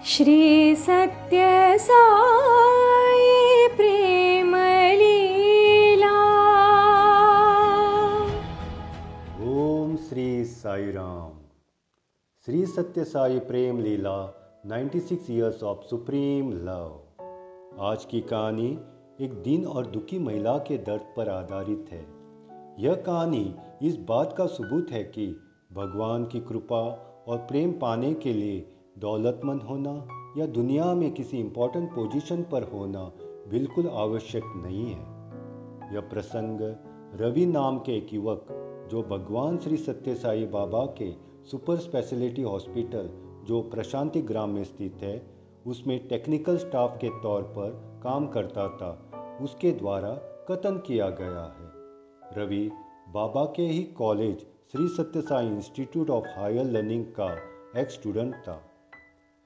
Shri Sathya Sai Prem Leela. Om Shri Sai Ram. Shri Sathya Sai Prem Leela 96 years of supreme love. आज की कहानी एक दीन और दुखी महिला के दर्द पर आधारित है। यह कहानी इस बात का सबूत है कि भगवान की कृपा और प्रेम पाने के लिए दौलतमंद होना या दुनिया में किसी इंपॉर्टेंट पोजीशन पर होना बिल्कुल आवश्यक नहीं है। यह प्रसंग रवि नाम के एक युवक जो भगवान श्री सत्य साई बाबा के सुपर स्पेशलिटी हॉस्पिटल जो प्रशांति ग्राम में स्थित है उसमें टेक्निकल स्टाफ के तौर पर काम करता था, उसके द्वारा कथन किया गया है। रवि बाबा के ही college Shri Sathya Sai institute of higher learning का एक स्टूडेंट था।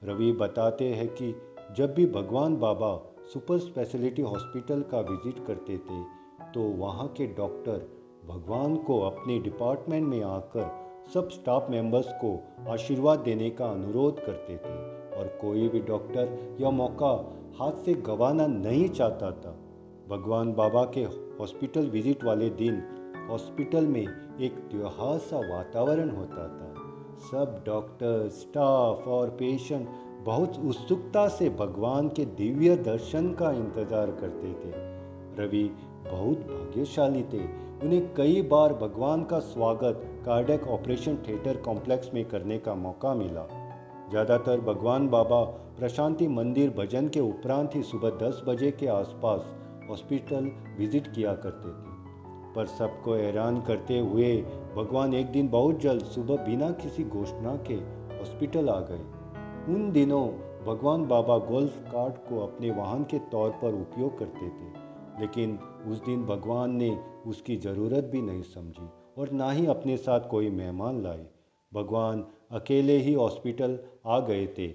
रवि बताते हैं कि जब भी भगवान बाबा सुपर स्पेशलिटी हॉस्पिटल का विजिट करते थे तो वहाँ के डॉक्टर भगवान को अपने डिपार्टमेंट में आकर सब स्टाफ मेंबर्स को आशीर्वाद देने का अनुरोध करते थे और कोई भी डॉक्टर यह मौका हाथ से गंवाना नहीं चाहता था। भगवान बाबा के हॉस्पिटल विजिट वाले दिन हॉस्पिटल में एक त्योहार सा वातावरण होता था। सब डॉक्टर, स्टाफ और पेशेंट बहुत उत्सुकता से भगवान के दिव्य दर्शन का इंतजार करते थे। रवि बहुत भाग्यशाली थे, उन्हें कई बार भगवान का स्वागत कार्डियक ऑपरेशन थिएटर कॉम्प्लेक्स में करने का मौका मिला। ज़्यादातर भगवान बाबा प्रशांति मंदिर भजन के उपरांत ही सुबह 10 बजे के आसपास हॉस्पिटल विजिट किया करते थे। पर सबको हैरान करते हुए भगवान एक दिन बहुत जल्द सुबह बिना किसी घोषणा के हॉस्पिटल आ गए। उन दिनों भगवान बाबा गोल्फ कार्ट को अपने वाहन के तौर पर उपयोग करते थे, लेकिन उस दिन भगवान ने उसकी ज़रूरत भी नहीं समझी और ना ही अपने साथ कोई मेहमान लाए। भगवान अकेले ही हॉस्पिटल आ गए थे।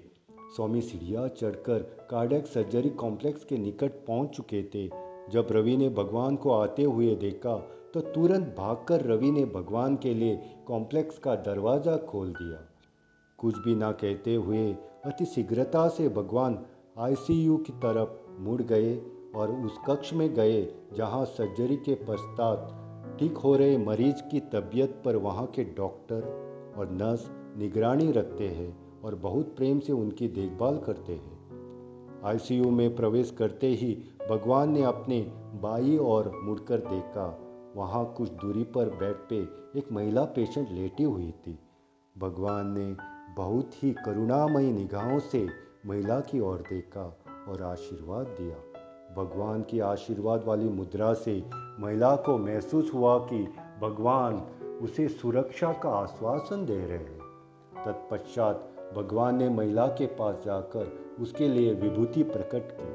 स्वामी सीढ़ियाँ चढ़कर कार्डियक सर्जरी कॉम्प्लेक्स के निकट पहुंच चुके थे। जब रवि ने भगवान को आते हुए देखा तो तुरंत भागकर रवि ने भगवान के लिए कॉम्प्लेक्स का दरवाज़ा खोल दिया। कुछ भी ना कहते हुए अति शीघ्रता से भगवान आईसीयू की तरफ मुड़ गए और उस कक्ष में गए जहां सर्जरी के पश्चात ठीक हो रहे मरीज की तबीयत पर वहां के डॉक्टर और नर्स निगरानी रखते हैं और बहुत प्रेम से उनकी देखभाल करते हैं। आईसीयू में प्रवेश करते ही भगवान ने अपने बाईं ओर मुड़कर देखा। वहाँ कुछ दूरी पर बेड पे एक महिला पेशेंट लेटी हुई थी। भगवान ने बहुत ही करुणामयी निगाहों से महिला की ओर देखा और आशीर्वाद दिया। भगवान की आशीर्वाद वाली मुद्रा से महिला को महसूस हुआ कि भगवान उसे सुरक्षा का आश्वासन दे रहे हैं। तत्पश्चात भगवान ने महिला के पास जाकर उसके लिए विभूति प्रकट की।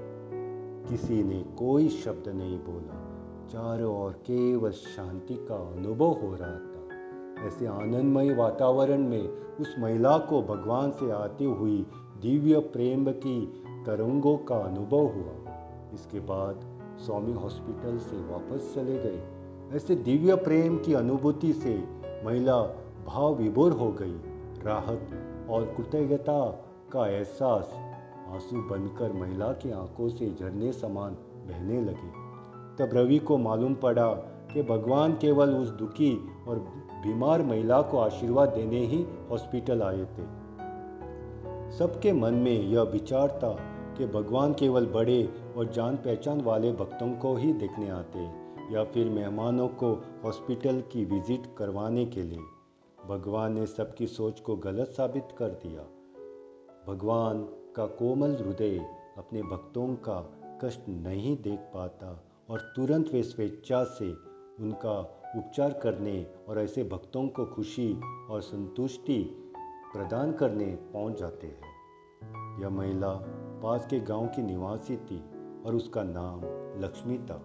किसी ने कोई शब्द नहीं बोला, चारों ओर केवल शांति का अनुभव हो रहा था। ऐसे आनंदमय वातावरण में उस महिला को भगवान से आती हुई दिव्य प्रेम की तरंगों का अनुभव हुआ। इसके बाद स्वामी हॉस्पिटल से वापस चले गए। ऐसे दिव्य प्रेम की अनुभूति से महिला भाव विभोर हो गई। राहत और कृतज्ञता का एहसास आंसू बनकर महिला की आंखों से झरने समान बहने लगे। तब रवि को मालूम पड़ा कि भगवान केवल उस दुखी और बीमार महिला को आशीर्वाद देने ही हॉस्पिटल आए थे। सबके मन में यह विचार था कि भगवान केवल बड़े और जान पहचान वाले भक्तों को ही देखने आते या फिर मेहमानों को हॉस्पिटल की विजिट करवाने के लिए। भगवान ने सबकी सोच को गलत साबित कर दिया। भगवान का कोमल हृदय अपने भक्तों का कष्ट नहीं देख पाता और तुरंत वे स्वेच्छा से उनका उपचार करने और ऐसे भक्तों को खुशी और संतुष्टि प्रदान करने पहुंच जाते हैं। यह महिला पास के गांव की निवासी थी और उसका नाम लक्ष्मी था।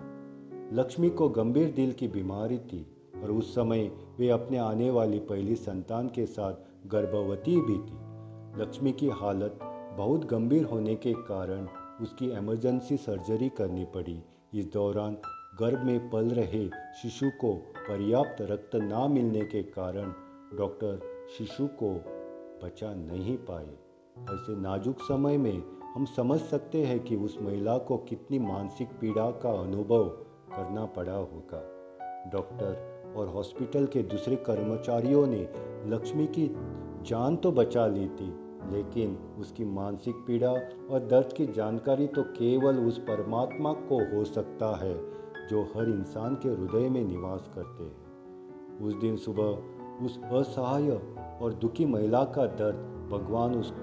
लक्ष्मी को गंभीर दिल की बीमारी थी और उस समय वे अपने आने वाली पहली संतान के साथ गर्भवती भी थी। लक्ष्मी की हालत बहुत गंभीर होने के कारण उसकी इमरजेंसी सर्जरी करनी पड़ी। इस दौरान गर्भ में पल रहे शिशु को पर्याप्त रक्त ना मिलने के कारण डॉक्टर शिशु को बचा नहीं पाए। ऐसे नाजुक समय में हम समझ सकते हैं कि उस महिला को कितनी मानसिक पीड़ा का अनुभव करना पड़ा होगा। डॉक्टर और हॉस्पिटल के दूसरे कर्मचारियों ने लक्ष्मी की जान तो बचा ली थी, लेकिन उसकी मानसिक पीड़ा और दर्द की जानकारी तो केवल उस परमात्मा को हो सकता है जो हर इंसान के हृदय में निवास करते हैं। उस दिन सुबह उस असहाय और दुखी महिला का दर्द भगवान उसको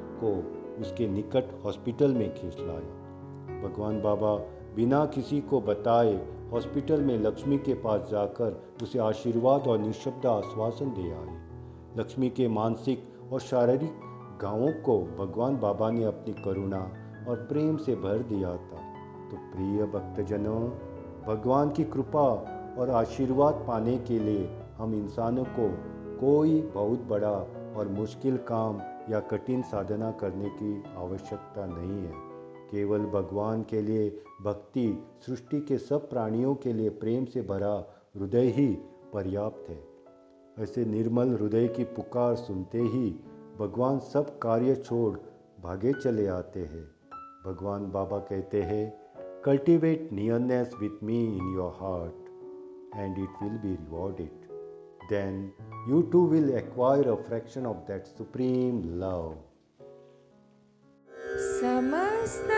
उसके निकट हॉस्पिटल में खींच लाया। भगवान बाबा बिना किसी को बताए हॉस्पिटल में लक्ष्मी के पास जाकर उसे आशीर्वाद और निःशब्द आश्वासन दे आए। लक्ष्मी के मानसिक और शारीरिक घावों को भगवान बाबा ने अपनी करुणा और प्रेम से भर दिया था। तो प्रिय भक्तजनों, भगवान की कृपा और आशीर्वाद पाने के लिए हम इंसानों को कोई बहुत बड़ा और मुश्किल काम या कठिन साधना करने की आवश्यकता नहीं है। केवल भगवान के लिए भक्ति, सृष्टि के सब प्राणियों के लिए प्रेम से भरा हृदय ही पर्याप्त है। ऐसे निर्मल हृदय की पुकार सुनते ही भगवान सब कार्य छोड़ भागे चले आते हैं। भगवान बाबा कहते हैं, cultivate nearness with me in your heart and it will be rewarded. Then you too will acquire a fraction of that supreme love. समस्त